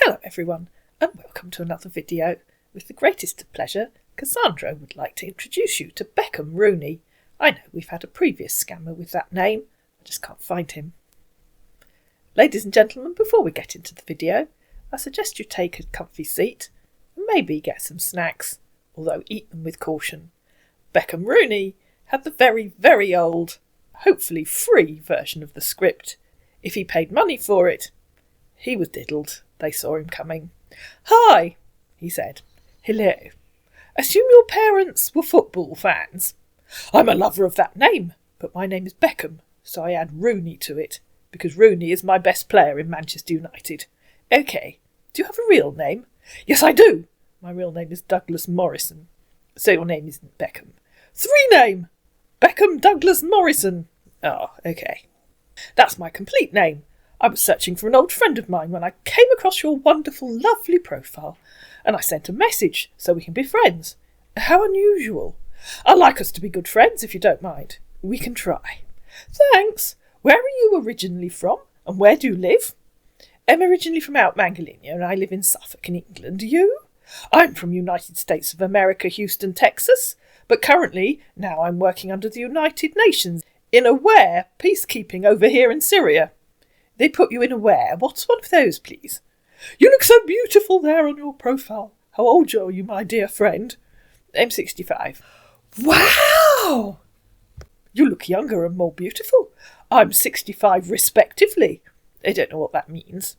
Hello everyone, and welcome to another video. With the greatest of pleasure, Cassandra would like to introduce you to Beckham Rooney. I know we've had a previous scammer with that name, I just can't find him. Ladies and gentlemen, before we get into the video, I suggest you take a comfy seat and maybe get some snacks, although eat them with caution. Beckham Rooney had the very, very old, hopefully free version of the script. If he paid money for it, he was diddled. They saw him coming. "Hi," he said. "Hello. Assume your parents were football fans. I'm a lover of that name, but my name is Beckham, so I add Rooney to it, because Rooney is my best player in Manchester United. OK, do you have a real name?" "Yes, I do. My real name is Douglas Morrison." "So your name isn't Beckham?" "Three name. Beckham Douglas Morrison." "Oh, OK. That's my complete name. I was searching for an old friend of mine when I came across your wonderful, lovely profile, and I sent a message so we can be friends. How unusual. I'd like us to be good friends, if you don't mind. We can try." "Thanks. Where are you originally from, and where do you live?" "I'm originally from out Mangalinea, and I live in Suffolk in England. You?" "I'm from United States of America, Houston, Texas, but currently now I'm working under the United Nations in aware peacekeeping over here in Syria." "They put you in aware. What's one of those, please?" "You look so beautiful there on your profile. How old are you, my dear friend?" "I'm 65. "Wow! You look younger and more beautiful. I'm 65 respectively." I don't know what that means.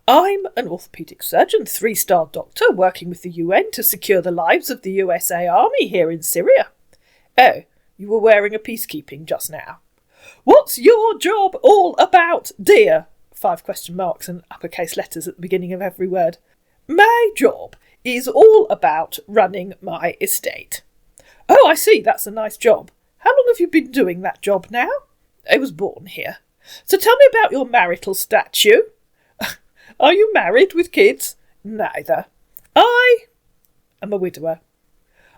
"I'm an orthopedic surgeon, 3-star doctor, working with the UN to secure the lives of the USA Army here in Syria." "Oh, you were wearing a peacekeeping just now." "What's your job all about, dear?" 5 question marks and uppercase letters at the beginning of every word. "My job is all about running my estate." "Oh, I see, that's a nice job. How long have you been doing that job now?" "I was born here." "So tell me about your marital statue." "Are you married with kids?" "Neither." "I am a widower.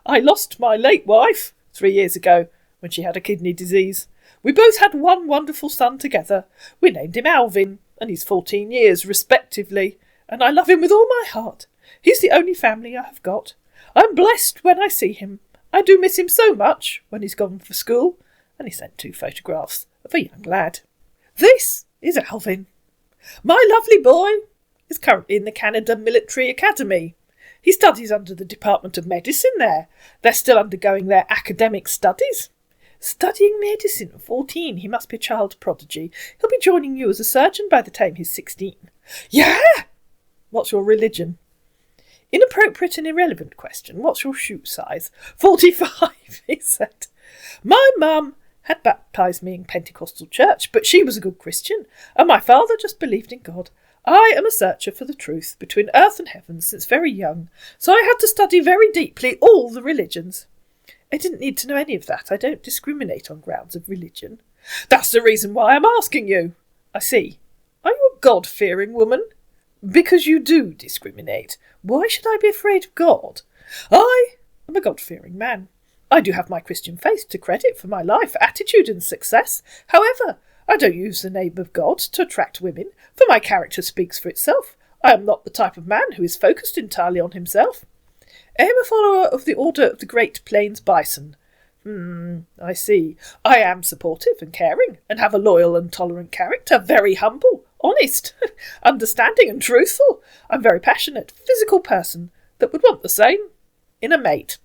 I lost my late wife 3 years ago when she had a kidney disease. We both had one wonderful son together. We named him Alvin, and he's 14 years, respectively, and I love him with all my heart. He's the only family I have got. I'm blessed when I see him. I do miss him so much when he's gone for school." And he sent 2 photographs of a young lad. "This is Alvin. My lovely boy is currently in the Canada Military Academy. He studies under the Department of Medicine there. They're still undergoing their academic studies." "Studying medicine at 14, he must be a child prodigy. He'll be joining you as a surgeon by the time he's 16. "Yeah!" "What's your religion?" "Inappropriate and irrelevant question. What's your shoe size?" 45, he said. "My mum had baptised me in Pentecostal church, but she was a good Christian, and my father just believed in God. I am a searcher for the truth between earth and heaven since very young, so I had to study very deeply all the religions." "I didn't need to know any of that. I don't discriminate on grounds of religion." "That's the reason why I'm asking you." "I see. Are you a God-fearing woman?" "Because you do discriminate. Why should I be afraid of God?" "I am a God-fearing man. I do have my Christian faith to credit for my life, attitude and success. However, I don't use the name of God to attract women, for my character speaks for itself. I am not the type of man who is focused entirely on himself. I am a follower of the Order of the Great Plains Bison." I see. "I am supportive and caring, and have a loyal and tolerant character, very humble, honest, understanding and truthful. I'm a very passionate, physical person that would want the same in a mate."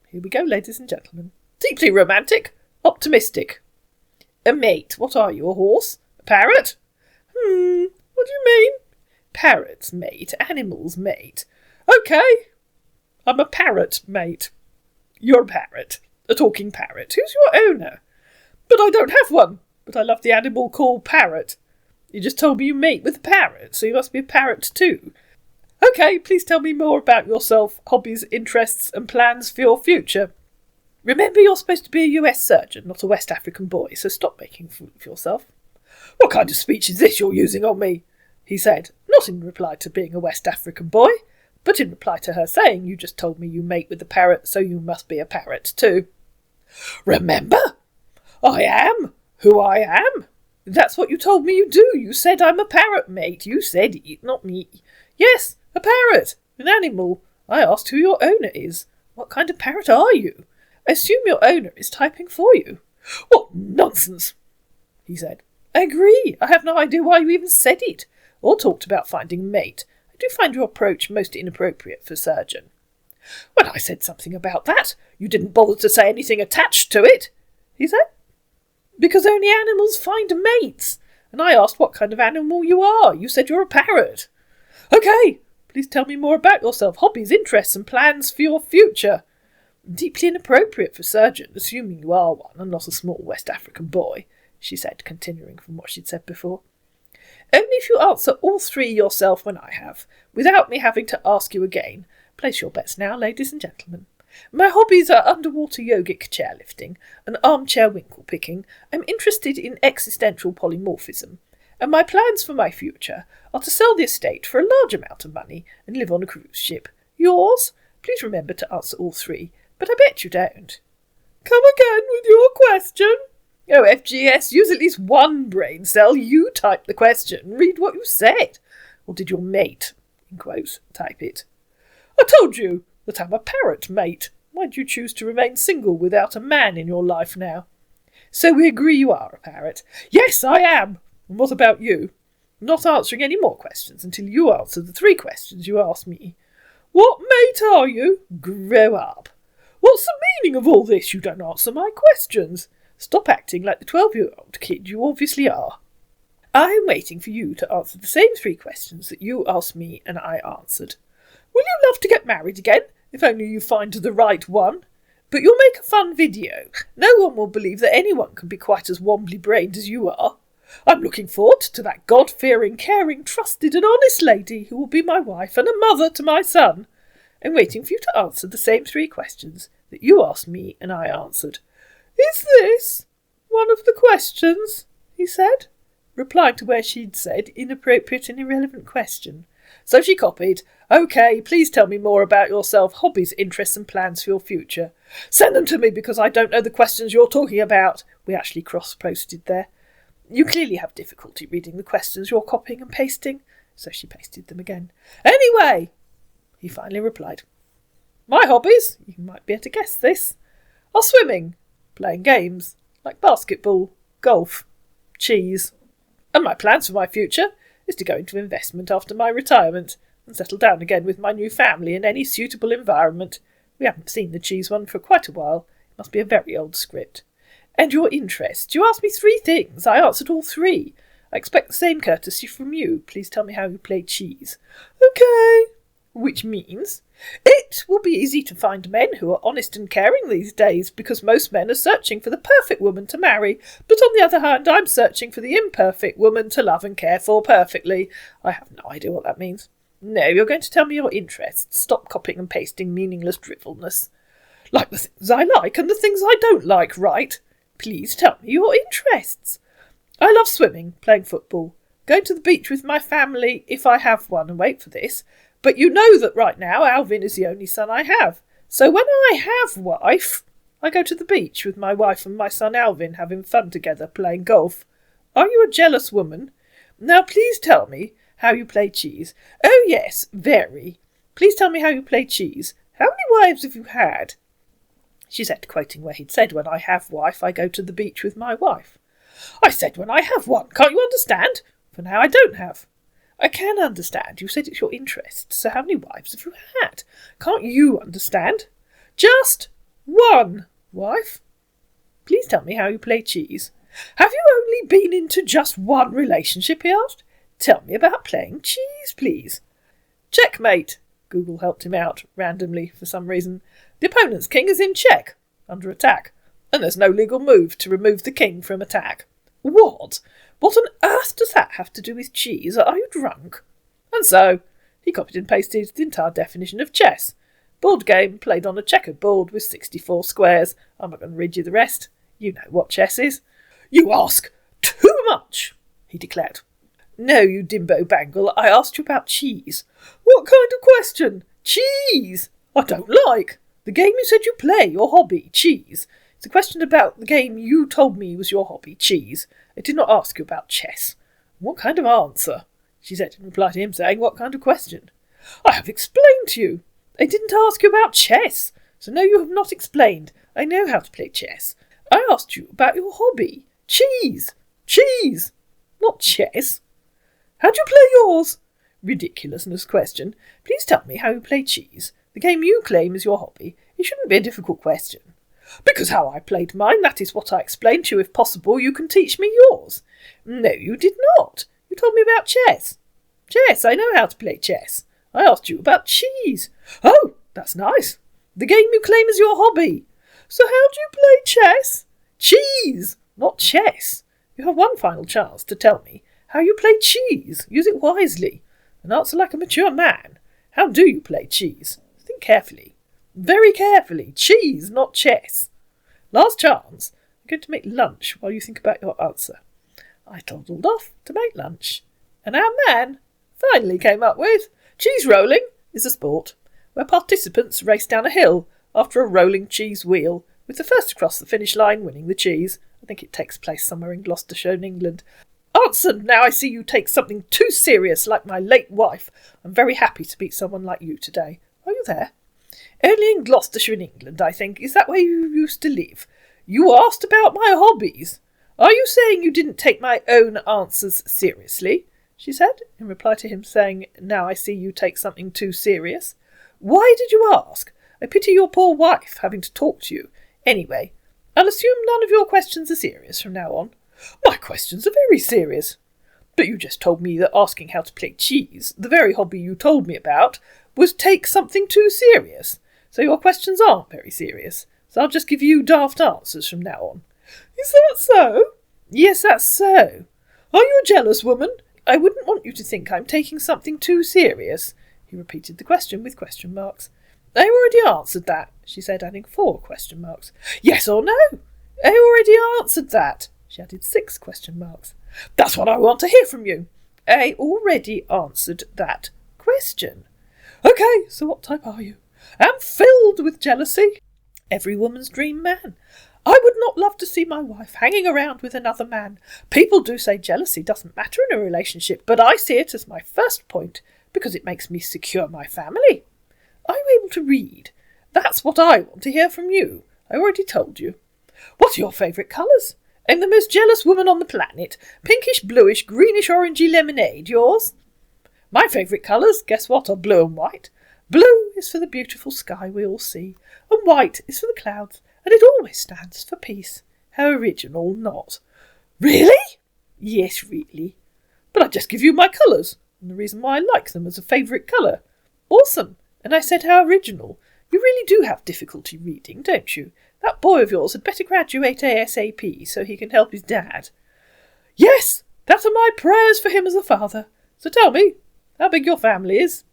Here we go, ladies and gentlemen. "Deeply romantic, optimistic." "A mate. What are you, a horse? A parrot?" What do you mean?" "Parrots mate, animals mate." "OK. I'm a parrot, mate." "You're a parrot. A talking parrot. Who's your owner?" "But I don't have one. But I love the animal called parrot." "You just told me you mate with a parrot, so you must be a parrot too." "OK, please tell me more about yourself, hobbies, interests and plans for your future." "Remember, you're supposed to be a US surgeon, not a West African boy, so stop making a fool of yourself." "What kind of speech is this you're using on me?" he said, not in reply to being a West African boy, but in reply to her saying, "You just told me you mate with a parrot, so you must be a parrot too." "Remember, I am who I am." "That's what you told me you do. You said I'm a parrot, mate. You said it, not me." Yes, a parrot, an animal. I asked who your owner is. What kind of parrot are you? I assume your owner is typing for you. What nonsense, he said. I agree. I have no idea why you even said it, or talked about finding a mate. I do find your approach most inappropriate for a surgeon. When I said something about that, you didn't bother to say anything attached to it, he said. Because only animals find mates, and I asked what kind of animal you are. You said you're a parrot. Okay, please tell me more about yourself, hobbies, interests, and plans for your future. Deeply inappropriate for a surgeon, assuming you are one and not a small West African boy, she said, continuing from what she'd said before. Only if you answer all three yourself when I have, without me having to ask you again. Place your bets now, ladies and gentlemen. My hobbies are underwater yogic chairlifting and armchair winkle picking. I'm interested in existential polymorphism, and my plans for my future are to sell the estate for a large amount of money and live on a cruise ship. Yours? Please remember to answer all three, but I bet you don't. Come again with your question? Oh, FGS, use at least one brain cell. You type the question. Read what you said. Or did your mate, in quotes, type it? I told you that I'm a parrot, mate. Why do you choose to remain single without a man in your life now? So we agree you are a parrot. Yes, I am. And what about you? I'm not answering any more questions until you answer the three questions you asked me. What mate are you? Grow up. What's the meaning of all this? You don't answer my questions. Stop acting like the 12-year-old kid you obviously are. I am waiting for you to answer the same three questions that you asked me and I answered. Will you love to get married again, if only you find the right one? But you'll make a fun video. No one will believe that anyone can be quite as wobbly-brained as you are. I'm looking forward to that God-fearing, caring, trusted and honest lady who will be my wife and a mother to my son. I'm waiting for you to answer the same three questions that you asked me and I answered. Is this one of the questions? He said, replying to where she'd said inappropriate and irrelevant question. So she copied, OK, please tell me more about yourself, hobbies, interests and plans for your future. Send them to me because I don't know the questions you're talking about. We actually cross-posted there. You clearly have difficulty reading the questions you're copying and pasting. So she pasted them again. Anyway, he finally replied. My hobbies, you might be able to guess this, are swimming, playing games, like basketball, golf, cheese. And my plans for my future is to go into investment after my retirement and settle down again with my new family in any suitable environment. We haven't seen the cheese one for quite a while. It must be a very old script. And your interests. You asked me three things. I answered all three. I expect the same courtesy from you. Please tell me how you play cheese. OK. Which means it will be easy to find men who are honest and caring these days because most men are searching for the perfect woman to marry. But on the other hand, I'm searching for the imperfect woman to love and care for perfectly. I have no idea what that means. No, you're going to tell me your interests. Stop copying and pasting meaningless drivelness. Like the things I like and the things I don't like, right? Please tell me your interests. I love swimming, playing football, going to the beach with my family if I have one, and wait for this. But you know that right now Alvin is the only son I have. So when I have wife, I go to the beach with my wife and my son Alvin having fun together playing golf. Are you a jealous woman? Now please tell me how you play cheese. Oh yes, very. Please tell me how you play cheese. How many wives have you had? She said, quoting where he'd said, when I have wife, I go to the beach with my wife. I said when I have one. Can't you understand? For now I don't have. I can understand. You said it's your interest. So how many wives have you had? Can't you understand? Just one wife. Please tell me how you play cheese. Have you only been into just one relationship, he asked. Tell me about playing cheese, please. Checkmate. Google helped him out, randomly, for some reason. The opponent's king is in check, under attack, and there's no legal move to remove the king from attack. What? What on earth does that have to do with cheese? Are you drunk? And so, he copied and pasted the entire definition of chess. Board game played on a checkered board with 64 squares. I'm not going to read you the rest. You know what chess is. You ask too much, he declared. No, you dimbo bangle, I asked you about cheese. What kind of question? Cheese! I don't like. The game you said you play, your hobby, cheese. It's a question about the game you told me was your hobby, cheese. I did not ask you about chess. What kind of answer? she said in reply to him saying, "What kind of question?" "I have explained to you. I didn't ask you about chess. So no, you have not explained. I know how to play chess. I asked you about your hobby. Cheese. Cheese. Not chess. How do you play yours?" "Ridiculousness question. Please tell me how you play cheese. The game you claim is your hobby. It shouldn't be a difficult question." "Because how I played mine, that is what I explained to you. If possible, you can teach me yours." "No, you did not. You told me about chess." "Chess, I know how to play chess. I asked you about cheese." "Oh, that's nice. The game you claim is your hobby. So how do you play chess?" "Cheese, not chess. You have one final chance to tell me how you play cheese. Use it wisely. And answer like a mature man. How do you play cheese? Think carefully. Very carefully. Cheese, not chess. Last chance. I'm going to make lunch while you think about your answer." I toddled off to make lunch. And our man finally came up with cheese rolling is a sport where participants race down a hill after a rolling cheese wheel, with the first across the finish line winning the cheese. I think it takes place somewhere in Gloucestershire in England. "Answer, now I see you take something too serious like my late wife. I'm very happy to meet someone like you today." "Are you there?" "Only in Gloucestershire in England, I think. Is that where you used to live? You asked about my hobbies. Are you saying you didn't take my own answers seriously?" she said, in reply to him saying, "Now I see you take something too serious." "Why did you ask? I pity your poor wife having to talk to you. Anyway, I'll assume none of your questions are serious from now on." "My questions are very serious." "But you just told me that asking how to play cheese, the very hobby you told me about, was take something too serious. So your questions aren't very serious. So I'll just give you daft answers from now on." "Is that so?" "Yes, that's so." "Are you a jealous woman?" "I wouldn't want you to think I'm taking something too serious." He repeated the question with question marks. "I already answered that," she said, adding 4 question marks. "Yes or no?" "I already answered that." She added 6 question marks. "That's what I want to hear from you." "I already answered that question." "Okay, so what type are you?" "I'm filled with jealousy. Every woman's dream man. I would not love to see my wife hanging around with another man. People do say jealousy doesn't matter in a relationship, but I see it as my first point, because it makes me secure my family. Are you able to read? That's what I want to hear from you. I already told you. What are your favourite colours? I'm the most jealous woman on the planet. Pinkish, bluish, greenish, orangey lemonade. Yours? My favourite colours, guess what, are blue and white. Blue is for the beautiful sky we all see, and white is for the clouds, and it always stands for peace. How original, not." "Really?" "Yes, really. But I just give you my colours, and the reason why I like them as a favourite colour." "Awesome. And I said how original. You really do have difficulty reading, don't you? That boy of yours had better graduate ASAP so he can help his dad." "Yes, that are my prayers for him as a father. So tell me, how big your family is.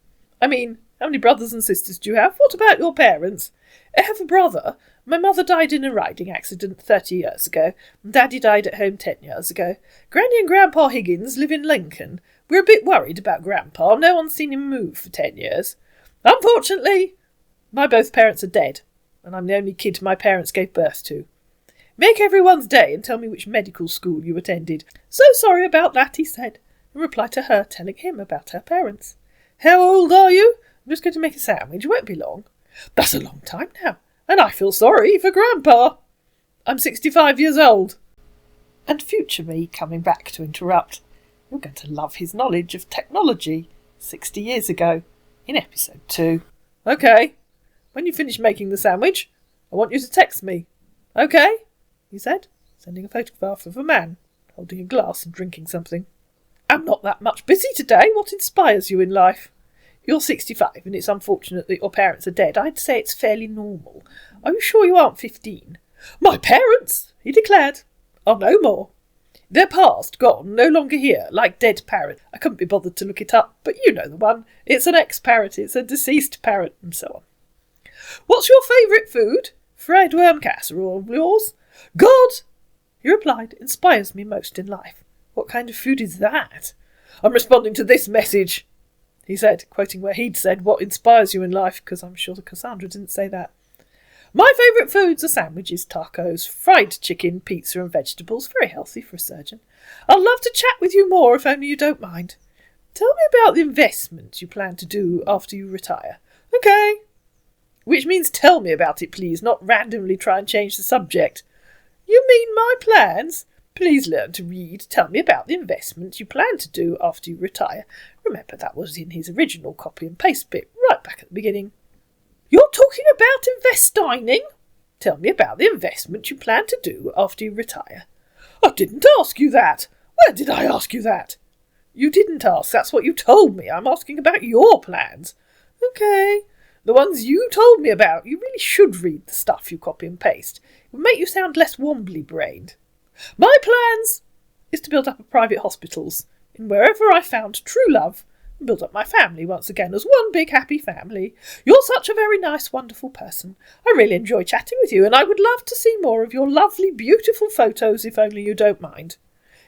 I mean, how many brothers and sisters do you have? What about your parents?" "I have a brother. My mother died in a riding accident 30 years ago, and Daddy died at home 10 years ago. Granny and Grandpa Higgins live in Lincoln. We're a bit worried about Grandpa. No one's seen him move for 10 years. Unfortunately, my both parents are dead, and I'm the only kid my parents gave birth to. Make everyone's day and tell me which medical school you attended." "So sorry about that," he said, in reply to her telling him about her parents. "How old are you?" "I'm just going to make a sandwich. It won't be long." "That's a long time now, and I feel sorry for Grandpa." "I'm 65 years old." And future me coming back to interrupt. You're going to love his knowledge of technology 60 years ago in episode 2. "Okay, when you finish making the sandwich, I want you to text me." "Okay," he said, sending a photograph of a man holding a glass and drinking something. "I'm not that much busy today. What inspires you in life?" "You're 65 and it's unfortunate that your parents are dead. I'd say it's fairly normal. Are you sure you aren't 15? "My parents," he declared, "are no more. They're past, gone, no longer here, like dead parrot. I couldn't be bothered to look it up, but you know the one. It's an ex-parrot, it's a deceased parrot," and so on. "What's your favourite food?" "Fried worm casserole. Yours?" "God," he replied, "inspires me most in life." "What kind of food is that?" "I'm responding to this message," he said, quoting where he'd said, "What inspires you in life?" because I'm sure Cassandra didn't say that. "My favourite foods are sandwiches, tacos, fried chicken, pizza and vegetables. Very healthy for a surgeon. I'd love to chat with you more if only you don't mind." Tell me about the investment you plan to do after you retire. Okay. Which means tell me about it, please, not randomly try and change the subject. You mean my plans? Please learn to read. Tell me about the investment you plan to do after you retire. Remember, that was in his original copy and paste bit, right back at the beginning. You're talking about investing? Tell me about the investment you plan to do after you retire. I didn't ask you that. Where did I ask you that? You didn't ask. That's what you told me. I'm asking about your plans. Okay. The ones you told me about. You really should read the stuff you copy and paste. It would make you sound less wombly-brained. My plans is to build up a private hospitals in wherever I found true love and build up my family once again as one big happy family. You're such a very nice, wonderful person. I really enjoy chatting with you, and I would love to see more of your lovely, beautiful photos if only you don't mind.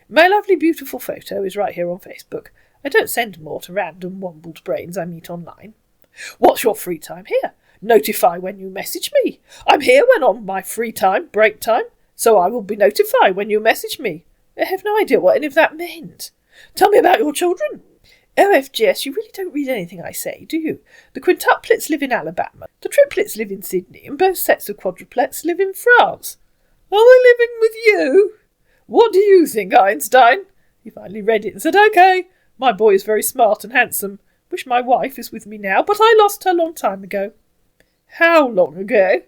My lovely, beautiful photo is right here on Facebook. I don't send more to random wombled brains I meet online. What's your free time here? Notify when you message me. I'm here when on my free time, break time, so I will be notified when you message me. I have no idea what any of that meant. Tell me about your children. OFGS, you really don't read anything I say, do you? The quintuplets live in Alabama, the triplets live in Sydney, and both sets of quadruplets live in France. Are they living with you? What do you think, Einstein? He finally read it and said, OK, my boy is very smart and handsome. Wish my wife is with me now, but I lost her a long time ago. How long ago?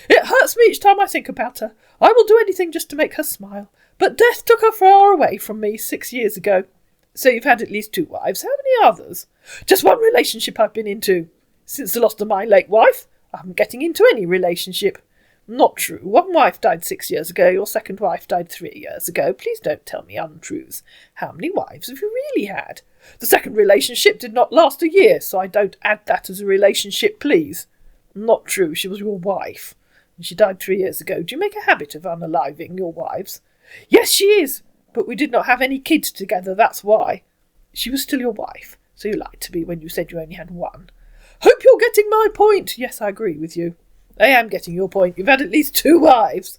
It hurts me each time I think about her. I will do anything just to make her smile. But death took her far away from me 6 years ago. So you've had at least 2 wives. How many others? Just one relationship I've been into. Since the loss of my late wife, I'm getting into any relationship. Not true. One wife died 6 years ago. Your second wife died 3 years ago. Please don't tell me untruths. How many wives have you really had? The second relationship did not last a year, so I don't add that as a relationship, please. Not true. She was your wife. And she died 3 years ago. Do you make a habit of unaliving your wives? Yes, she is. But we did not have any kids together, that's why. She was still your wife, so you lied to me when you said you only had one. Hope you're getting my point. Yes, I agree with you. I am getting your point. You've had at least 2 wives.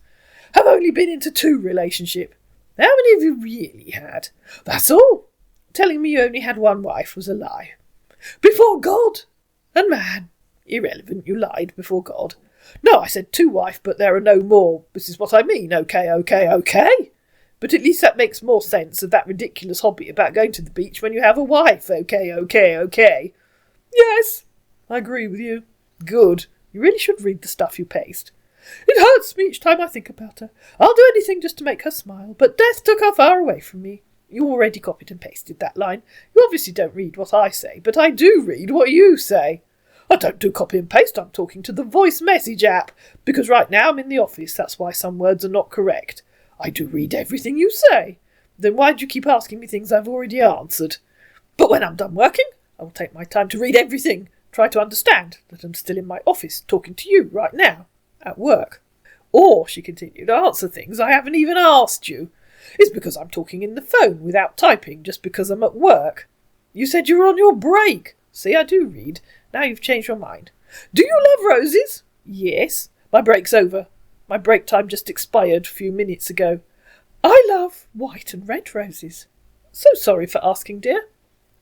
Have only been into 2 relationships. How many have you really had? That's all. Telling me you only had 1 wife was a lie. Before God and man. Irrelevant, you lied before God. No, I said 2 wife, but there are no more. This is what I mean. Okay. But at least that makes more sense of that ridiculous hobby about going to the beach when you have a wife. Okay. Yes, I agree with you. Good. You really should read the stuff you paste. It hurts me each time I think about her. I'll do anything just to make her smile, but death took her far away from me. You already copied and pasted that line. You obviously don't read what I say, but I do read what you say. I don't do copy and paste, I'm talking to the voice message app, because right now I'm in the office, that's why some words are not correct. I do read everything you say. Then why do you keep asking me things I've already answered? But when I'm done working, I will take my time to read everything, try to understand that I'm still in my office talking to you right now, at work. Or, she continued, answer things I haven't even asked you. It's because I'm talking in the phone without typing, just because I'm at work. You said you were on your break. See, I do read. Now you've changed your mind. Do you love roses? Yes. My break's over. My break time just expired a few minutes ago. I love white and red roses. So sorry for asking, dear.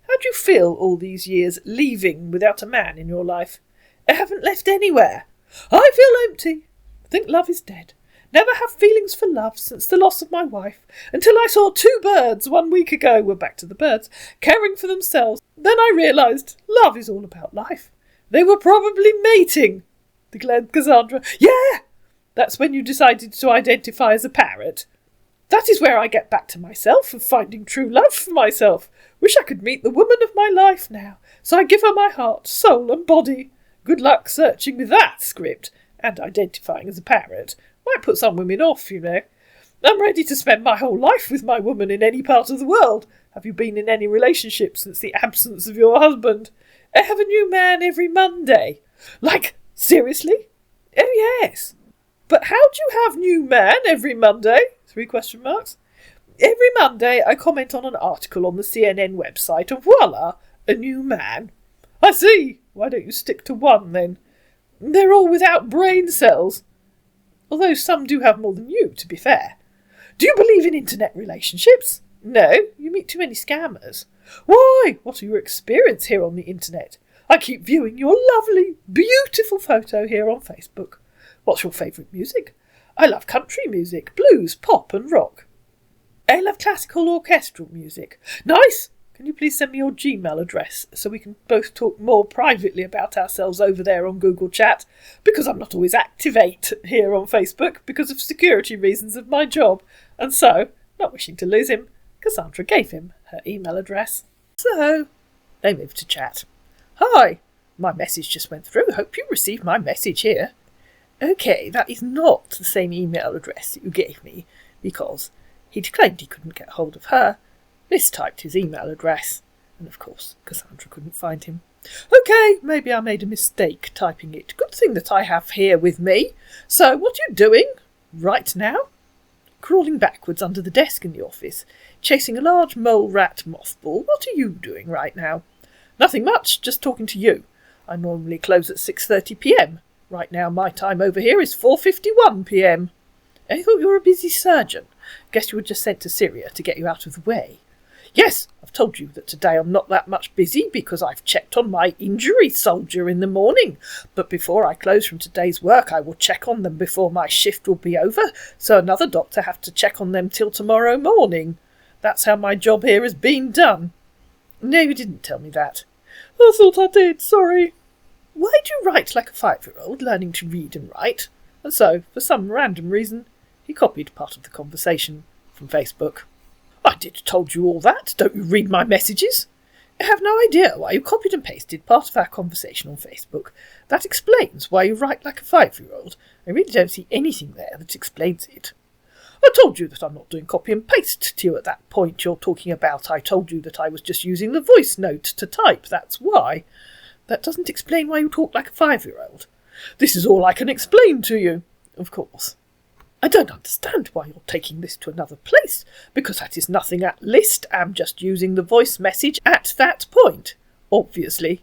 How do you feel all these years leaving without a man in your life? I haven't left anywhere. I feel empty. I think love is dead. Never have feelings for love since the loss of my wife, until I saw 2 birds 1 week ago, we're back to the birds, caring for themselves. Then I realised love is all about life. They were probably mating, declared Cassandra. Yeah, that's when you decided to identify as a parrot. That is where I get back to myself of finding true love for myself. Wish I could meet the woman of my life now, so I give her my heart, soul and body. Good luck searching with that script and identifying as a parrot. Might put some women off, you know. I'm ready to spend my whole life with my woman in any part of the world. Have you been in any relationship since the absence of your husband? I have a new man every Monday. Like, seriously? Oh, yes. But how do you have new man every Monday? 3 question marks. Every Monday I comment on an article on the CNN website and voila, a new man. I see. Why don't you stick to 1 then? They're all without brain cells. Although some do have more than you, to be fair. Do you believe in internet relationships? No, you meet too many scammers. Why, what are your experiences here on the internet? I keep viewing your lovely, beautiful photo here on Facebook. What's your favourite music? I love country music, blues, pop and rock. I love classical orchestral music. Nice! Can you please send me your Gmail address so we can both talk more privately about ourselves over there on Google Chat, because I'm not always activate here on Facebook because of security reasons of my job, and so, not wishing to lose him, Cassandra gave him her email address. So, they moved to chat. Hi, my message just went through. Hope you received my message here. Okay, that is not the same email address that you gave me, because he claimed he couldn't get hold of her, mistyped his email address, and of course Cassandra couldn't find him. Okay, maybe I made a mistake typing it. Good thing that I have here with me. So, what are you doing right now? Crawling backwards under the desk in the office, chasing a large mole rat mothball. What are you doing right now? Nothing much, just talking to you. I normally close at 6:30 p.m. Right now my time over here is 4:51 p.m. I thought you were a busy surgeon. Guess you were just sent to Syria to get you out of the way. Yes, I've told you that today I'm not that much busy because I've checked on my injury soldier in the morning. But before I close from today's work, I will check on them before my shift will be over, so another doctor have to check on them till tomorrow morning. That's how my job here has been done. No, you didn't tell me that. I thought I did, sorry. Why do you write like a 5-year-old learning to read and write? And so, for some random reason, he copied part of the conversation from Facebook. I did told you all that. Don't you read my messages? I have no idea why you copied and pasted part of our conversation on Facebook. That explains why you write like a 5-year-old. I really don't see anything there that explains it. I told you that I'm not doing copy and paste to you at that point you're talking about. I told you that I was just using the voice note to type. That's why. That doesn't explain why you talk like a 5-year-old. This is all I can explain to you. Of course. I don't understand why you're taking this to another place, because that is nothing at list. I'm just using the voice message at that point, obviously.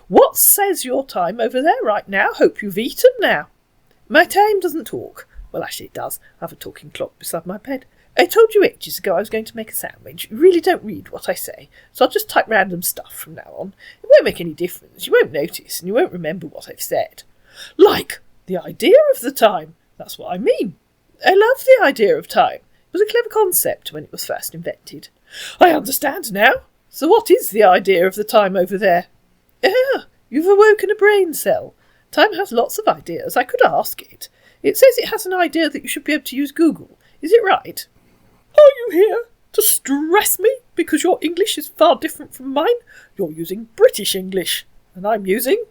What says your time over there right now? Hope you've eaten now. My time doesn't talk. Well, actually it does. I have a talking clock beside my bed. I told you ages ago I was going to make a sandwich. You really don't read what I say, so I'll just type random stuff from now on. It won't make any difference. You won't notice, and you won't remember what I've said. Like the idea of the time. That's what I mean. I love the idea of time. It was a clever concept when it was first invented. I understand now. So what is the idea of the time over there? Ah, you've awoken a brain cell. Time has lots of ideas. I could ask it. It says it has an idea that you should be able to use Google. Is it right? Are you here to stress me because your English is far different from mine? You're using British English, and I'm using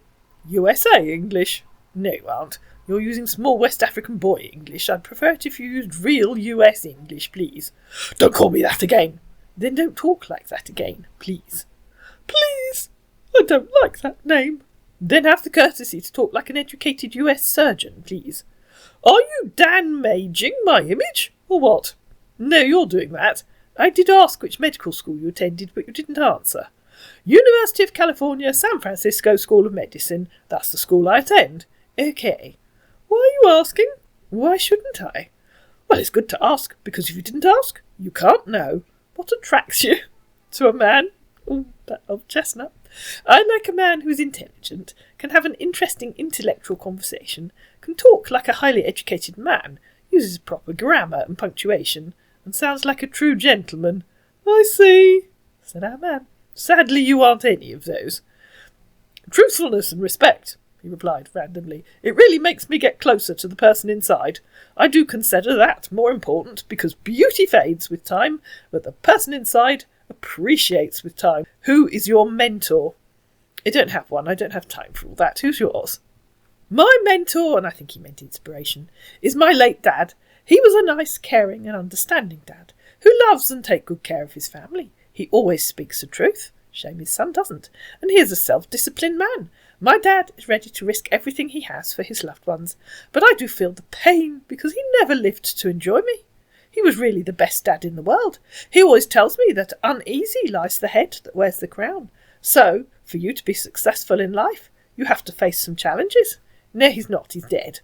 USA English. No, you aren't. You're using small West African boy English. I'd prefer it if you used real US English, please. Don't call me that again. Then don't talk like that again, please. Please? I don't like that name. Then have the courtesy to talk like an educated US surgeon, please. Are you damaging my image, or what? No, you're doing that. I did ask which medical school you attended, but you didn't answer. University of California, San Francisco School of Medicine. That's the school I attend. Okay. Why are you asking? Why shouldn't I? Well, it's good to ask, because if you didn't ask, you can't know. What attracts you to a man? Oh, that old chestnut. I like a man who is intelligent, can have an interesting intellectual conversation, can talk like a highly educated man, uses proper grammar and punctuation, and sounds like a true gentleman. I see, said our man. Sadly, you aren't any of those. Truthfulness and respect, he replied randomly. It really makes me get closer to the person inside. I do consider that more important, because beauty fades with time, but the person inside appreciates with time. Who is your mentor? I don't have one. I don't have time for all that. Who's yours? My mentor, and I think he meant inspiration, is my late dad. He was a nice, caring and understanding dad, who loves and takes good care of his family. He always speaks the truth. Shame his son doesn't. And he is a self-disciplined man. My dad is ready to risk everything he has for his loved ones, but I do feel the pain because he never lived to enjoy me. He was really the best dad in the world. He always tells me that uneasy lies the head that wears the crown. So, for you to be successful in life, you have to face some challenges. No, he's not. He's dead.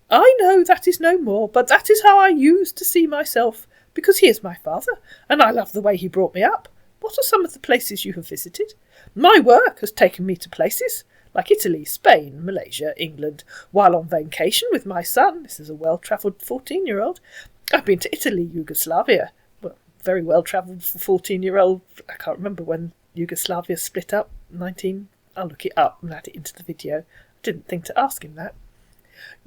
I know that is no more, but that is how I used to see myself, because he is my father, and I love the way he brought me up. What are some of the places you have visited? My work has taken me to places like Italy, Spain, Malaysia, England. While on vacation with my son, this is a well-travelled 14-year-old, I've been to Italy, Yugoslavia. Well, very well-travelled for 14-year-old. I can't remember when Yugoslavia split up. I'll look it up and add it into the video. I didn't think to ask him that.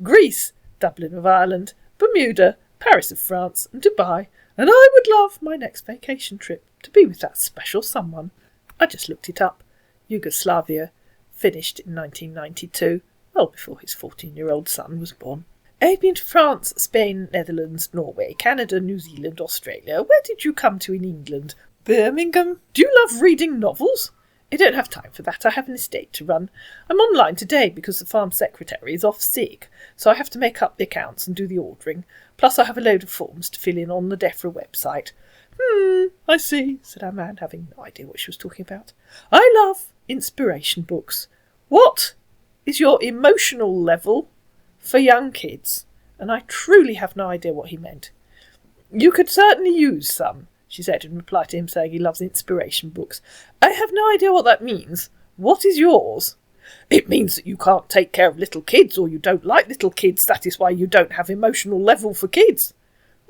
Greece, Dublin of Ireland, Bermuda, Paris of France, and Dubai. And I would love my next vacation trip to be with that special someone. I just looked it up. Yugoslavia finished in 1992, well before his 14-year-old son was born. I've been to France, Spain, Netherlands, Norway, Canada, New Zealand, Australia. Where did you come to in England? Birmingham. Do you love reading novels? I don't have time for that. I have an estate to run. I'm online today because the farm secretary is off sick, so I have to make up the accounts and do the ordering. Plus I have a load of forms to fill in on the DEFRA website. I see, said our man, having no idea what she was talking about. I love inspiration books. What is your emotional level for young kids? And I truly have no idea what he meant. You could certainly use some, she said in reply to him saying he loves inspiration books. I have no idea what that means. What is yours? It means that you can't take care of little kids, or you don't like little kids. That is why you don't have emotional level for kids.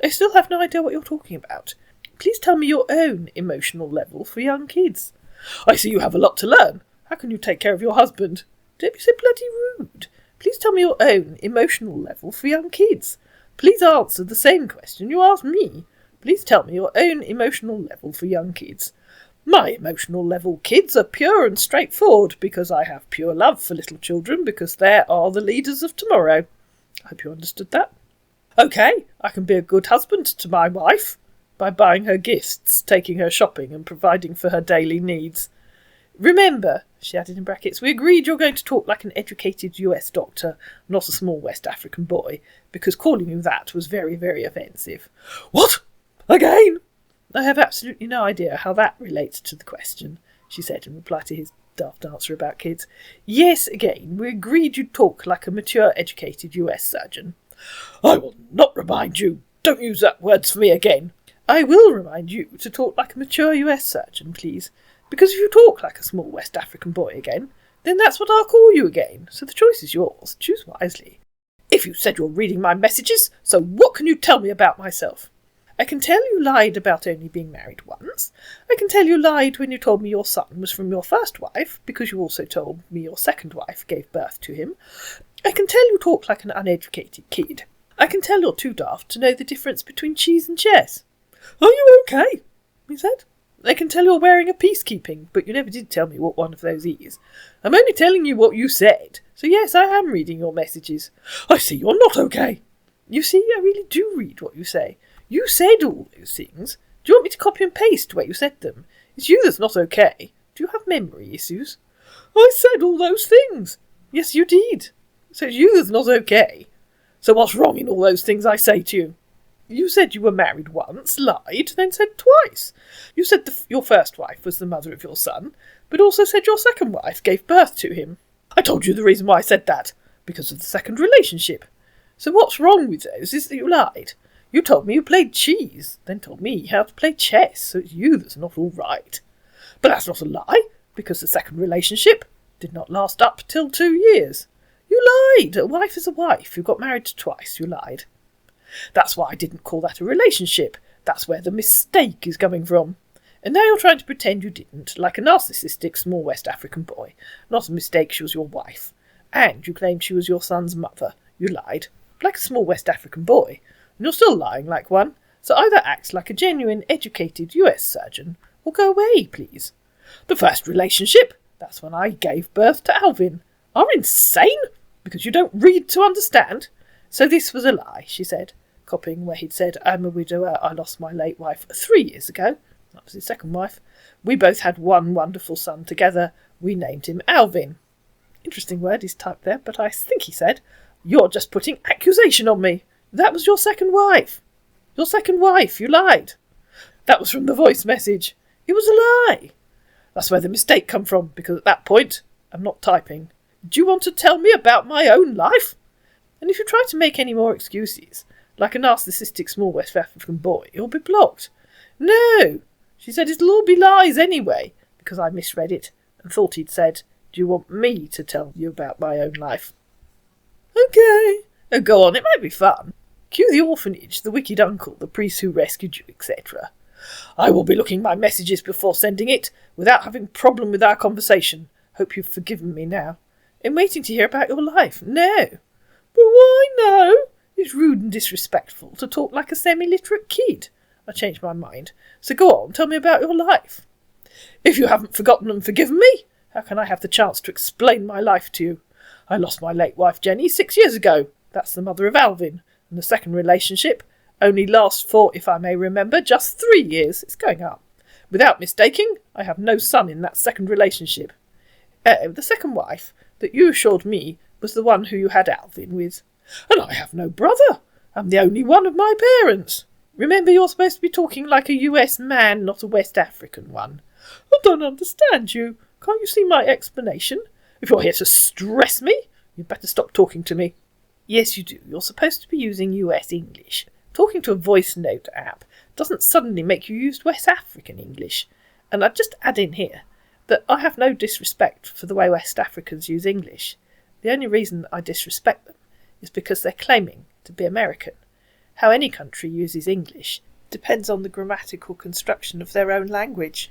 I still have no idea what you're talking about. Please tell me your own emotional level for young kids. I see you have a lot to learn. How can you take care of your husband? Don't be so bloody rude. Please tell me your own emotional level for young kids. Please answer the same question you asked me. Please tell me your own emotional level for young kids. My emotional level kids are pure and straightforward because I have pure love for little children because they are the leaders of tomorrow. I hope you understood that. OK, I can be a good husband to my wife by buying her gifts, taking her shopping and providing for her daily needs. Remember, she added in brackets, we agreed you're going to talk like an educated US doctor, not a small West African boy, because calling you that was very, very offensive. What? Again? I have absolutely no idea how that relates to the question, she said in reply to his daft answer about kids. Yes, again, we agreed you'd talk like a mature, educated US surgeon. I will not remind you. Don't use that words for me again. I will remind you to talk like a mature US surgeon, please, because if you talk like a small West African boy again, then that's what I'll call you again, so the choice is yours. Choose wisely. If you said you're reading my messages, so what can you tell me about myself? I can tell you lied about only being married once. I can tell you lied when you told me your son was from your first wife, because you also told me your second wife gave birth to him. I can tell you talk like an uneducated kid. I can tell you're too daft to know the difference between cheese and chess. Are you okay? He said. I can tell you're wearing a peacekeeping, but you never did tell me what one of those is. I'm only telling you what you said, so yes, I am reading your messages. I see you're not okay. You see, I really do read what you say. You said all those things. Do you want me to copy and paste where you said them? It's you that's not okay. Do you have memory issues? I said all those things. Yes, you did. So it's you that's not okay. So what's wrong in all those things I say to you? You said you were married once, lied, then said twice. You said your first wife was the mother of your son, but also said your second wife gave birth to him. I told you the reason why I said that. Because of the second relationship. So what's wrong with those is that you lied. You told me you played cheese, then told me how to play chess, so it's you that's not all right. But that's not a lie, because the second relationship did not last up till 2 years. You lied. A wife is a wife. You got married twice. You lied. That's why I didn't call that a relationship. That's where the mistake is coming from. And now you're trying to pretend you didn't, like a narcissistic small West African boy. Not a mistake, she was your wife. And you claimed she was your son's mother. You lied, like a small West African boy. And you're still lying like one, so either act like a genuine, educated US surgeon, or go away, please. The first relationship, that's when I gave birth to Alvin. Are insane? Because you don't read to understand? So this was a lie, she said, copying where he'd said, I'm a widower, I lost my late wife 3 years ago. That was his second wife. We both had one wonderful son together. We named him Alvin. Interesting word he's typed there, but I think he said, you're just putting accusation on me. That was your second wife. Your second wife, you lied. That was from the voice message. It was a lie. That's where the mistake come from, because at that point, I'm not typing. Do you want to tell me about my own life? And if you try to make any more excuses, like a narcissistic small West African boy, you'll be blocked. No, She said it'll all be lies anyway, because I misread it and thought he'd said, do you want me to tell you about my own life? Okay. Oh, go on, it might be fun. Cue the orphanage, the wicked uncle, the priest who rescued you, etc. I will be looking my messages before sending it, without having a problem with our conversation. Hope you've forgiven me now. I'm waiting to hear about your life. No. But why no? It's rude and disrespectful to talk like a semi-literate kid. I changed my mind. So go on, tell me about your life. If you haven't forgotten and forgiven me, how can I have the chance to explain my life to you? I lost my late wife Jenny 6 years ago. That's the mother of Alvin. And the second relationship only lasts for, if I may remember, just 3 years. It's going up. Without mistaking, I have no son in that second relationship. The second wife that you assured me was the one who you had Alvin with. And I have no brother. I'm the only one of my parents. Remember, you're supposed to be talking like a US man, not a West African one. I don't understand you. Can't you see my explanation? If you're here to stress me, you'd better stop talking to me. Yes, you do. You're supposed to be using US English. Talking to a voice note app doesn't suddenly make you use West African English. And I'd just add in here that I have no disrespect for the way West Africans use English. The only reason that I disrespect them is because they're claiming to be American. How any country uses English depends on the grammatical construction of their own language.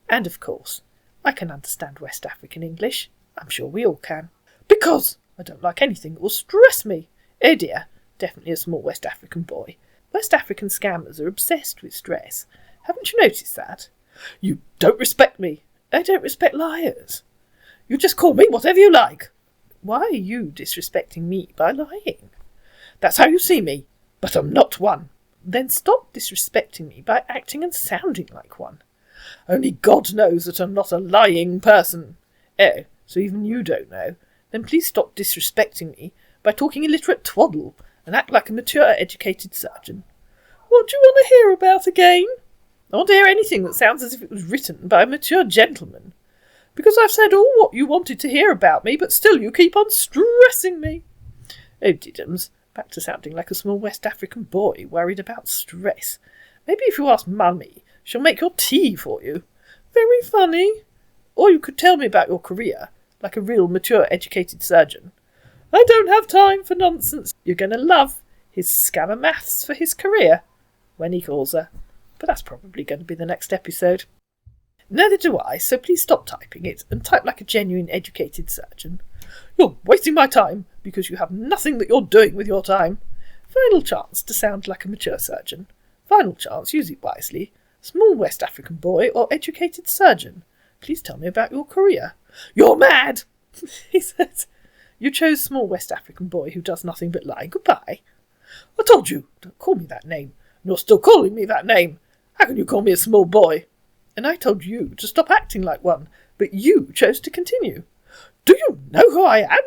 And of course, I can understand West African English. I'm sure we all can. Because I don't like anything that will stress me. Oh dear, definitely a small West African boy. West African scammers are obsessed with stress. Haven't you noticed that? You don't respect me. I don't respect liars. You just call me whatever you like. Why are you disrespecting me by lying? That's how you see me, but I'm not one. Then stop disrespecting me by acting and sounding like one. Only God knows that I'm not a lying person. Oh, so even you don't know? Then please stop disrespecting me by talking illiterate twaddle and act like a mature, educated surgeon. What do you want to hear about again? I want to hear anything that sounds as if it was written by a mature gentleman. Because I've said all what you wanted to hear about me, but still you keep on stressing me. Oh, diddums, back to sounding like a small West African boy worried about stress. Maybe if you ask Mummy, she'll make your tea for you. Very funny. Or you could tell me about your career, like a real mature educated surgeon. I don't have time for nonsense. You're going to love his scammer maths for his career, when he calls her. But that's probably going to be the next episode. Neither do I, so please stop typing it and type like a genuine educated surgeon. You're wasting my time because you have nothing that you're doing with your time. Final chance to sound like a mature surgeon. Final chance, use it wisely. Small West African boy or educated surgeon. Please tell me about your career. You're mad, he says. You chose small West African boy who does nothing but lie. Goodbye. I told you, don't call me that name. You're still calling me that name. How can you call me a small boy? And I told you to stop acting like one, but you chose to continue. Do you know who I am?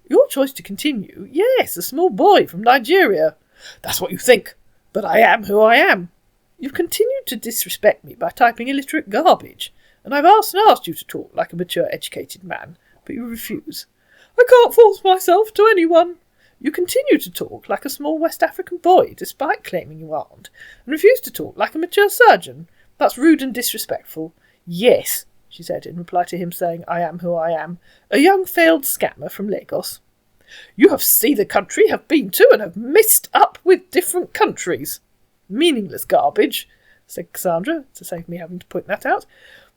Your choice to continue? Yes, a small boy from Nigeria. That's what you think, but I am who I am. You've continued to disrespect me by typing illiterate garbage, and I've asked you to talk like a mature, educated man, but you refuse. I can't force myself to anyone. You continue to talk like a small West African boy, despite claiming you aren't, and refuse to talk like a mature surgeon. That's rude and disrespectful. Yes, she said in reply to him saying, I am who I am, a young failed scammer from Lagos. You have seen the country, have been to, and have mixed up with different countries. Meaningless garbage, said Cassandra, to save me having to point that out.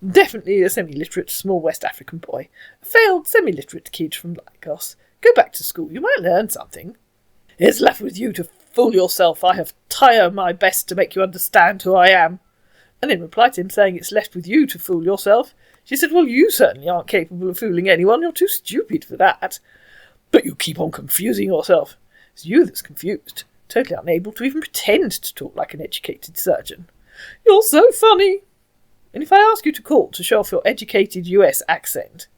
Definitely a semi-literate small West African boy. A failed semi-literate kid from Lagos. Go back to school, you might learn something. It's left with you to fool yourself. I have tried my best to make you understand who I am. And in reply to him saying it's left with you to fool yourself, she said, well, you certainly aren't capable of fooling anyone. You're too stupid for that. But you keep on confusing yourself. It's you that's confused, totally unable to even pretend to talk like an educated surgeon. You're so funny. And if I ask you to call to show off your educated US accent,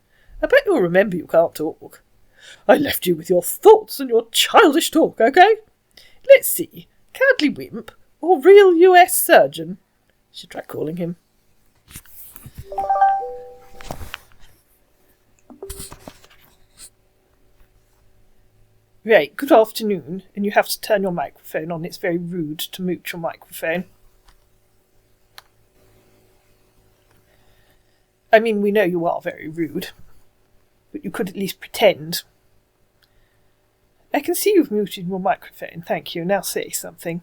I bet you'll remember you can't talk. I left you with your thoughts and your childish talk, okay? Let's see, cowardly wimp or real US surgeon? She tried calling him. Right, good afternoon, and you have to turn your microphone on. It's very rude to mute your microphone. I mean, we know you are very rude, but you could at least pretend. I can see you've muted your microphone, thank you. Now say something.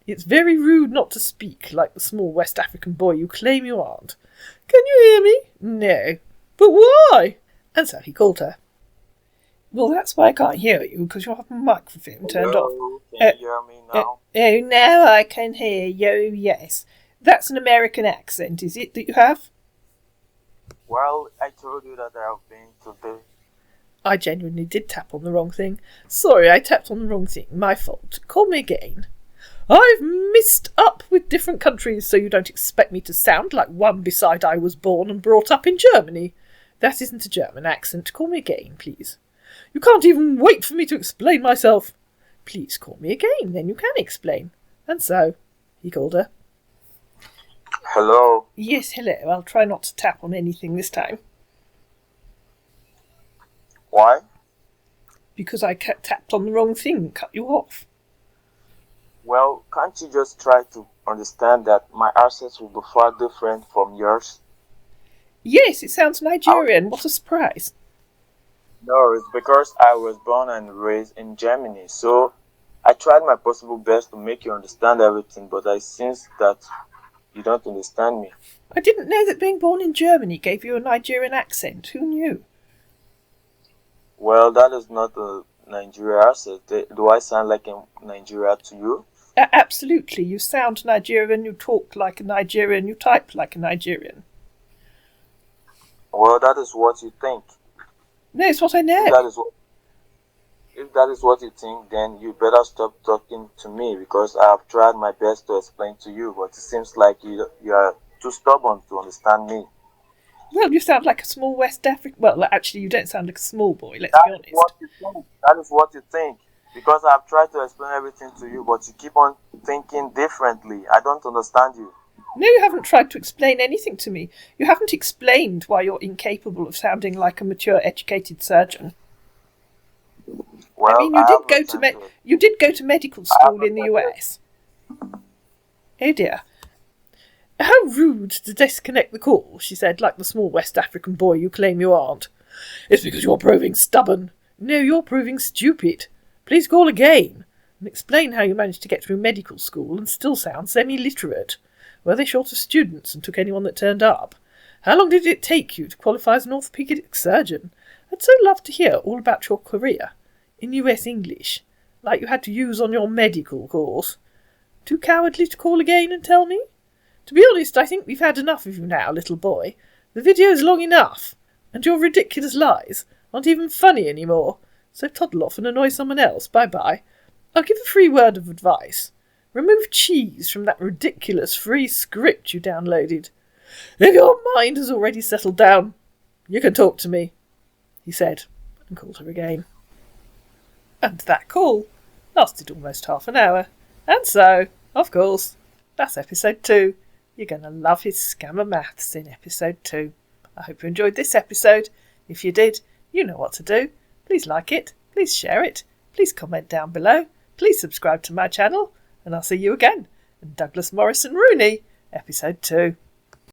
It's very rude not to speak like the small West African boy you claim you aren't. Can you hear me? No. But why? And so he called her. Well, that's why I can't hear you, because you have the microphone turned off. Can you hear me now? Now I can hear you, yes. That's an American accent, is it, that you have? Well, I told you that I have been today. I genuinely did tap on the wrong thing. Sorry, I tapped on the wrong thing. My fault. Call me again. I've mixed up with different countries, so you don't expect me to sound like one beside I was born and brought up in Germany. That isn't a German accent. Call me again, please. You can't even wait for me to explain myself. Please call me again, then you can explain. And so, he called her. Hello? Yes, hello. I'll try not to tap on anything this time. Why? Because I tapped on the wrong thing and cut you off. Well, can't you just try to understand that my accent will be far different from yours? Yes, it sounds Nigerian. What a surprise. No, it's because I was born and raised in Germany, so I tried my possible best to make you understand everything, but I sense that you don't understand me. I didn't know that being born in Germany gave you a Nigerian accent. Who knew? Well, that is not a Nigeria accent. Do I sound like in Nigeria to you? Absolutely. You sound Nigerian, you talk like a Nigerian, you type like a Nigerian. Well, that is what you think. No, it's what I know. If that is what you think, then you better stop talking to me, because I have tried my best to explain to you, but it seems like you are too stubborn to understand me. Well, you sound like a small West African... Well, actually, you don't sound like a small boy, let's be honest. That is what you think. Because I have tried to explain everything to you, but you keep on thinking differently. I don't understand you. No, you haven't tried to explain anything to me. You haven't explained why you're incapable of sounding like a mature, educated surgeon. Well, I mean, you did go to medical school in the US. Oh dear. How rude to disconnect the call, she said, like the small West African boy you claim you aren't. It's because you're proving stubborn. No, you're proving stupid. Please call again and explain how you managed to get through medical school and still sound semi-literate. Were they short of students and took anyone that turned up? How long did it take you to qualify as an orthopedic surgeon? I'd so love to hear all about your career in US English, like you had to use on your medical course. Too cowardly to call again and tell me? To be honest, I think we've had enough of you now, little boy. The video's long enough, and your ridiculous lies aren't even funny anymore. So toddle off and annoy someone else. Bye-bye. I'll give a free word of advice. Remove cheese from that ridiculous free script you downloaded. If your mind has already settled down, you can talk to me, he said, and called her again. And that call lasted almost half an hour. And so, of course, that's episode 2. You're going to love his scammer maths in episode 2. I hope you enjoyed this episode. If you did, you know what to do. Please like it, please share it, please comment down below, please subscribe to my channel, and I'll see you again in Douglas Morrison Rooney, episode 2.